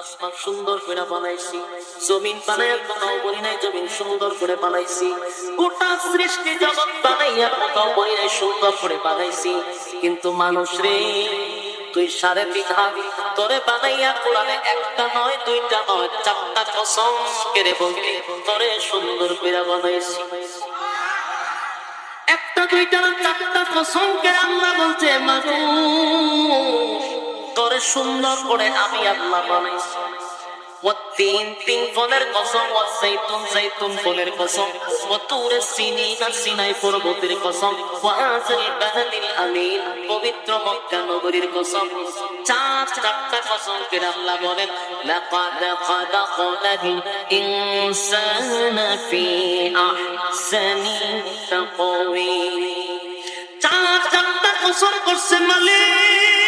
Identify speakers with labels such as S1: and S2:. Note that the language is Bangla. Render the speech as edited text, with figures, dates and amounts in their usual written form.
S1: আসমান সুন্দর করে বানাইছি, জমিন বানাইয়া কোথাও বলি নাই জমিন সুন্দর করে বানাইছি, গোটা সৃষ্টি জগৎ বানাইয়া কোথাও বলি নাই সুন্দর করে বানাইছি। কিন্তু মানুষ রে, তুই 3.5 হাত তোরে বানাইয়া কোরআনে একটা নয়, দুইটা নয়, 4টা কসম করে বলতে তোরে সুন্দর করে বানাইছি। একটা দুইটা না, 4টা কসম করে আল্লাহ বলছে মানুষ তোরে সুন্দর করে আমি আল্লাহ বানাইছি। والتين تين ফলের কসম, والزيتون زيتون ফলের কসম, وطور سينين সিনাই পর্বতের কসম, وهذا البلد الأمين পবিত্র মক্কা নগরীর কসম। 4টা কসম করে আল্লাহ বলেন لقد خلقنا الإنسان في أحسن تقويم। 4টা কসম করছে মালিক,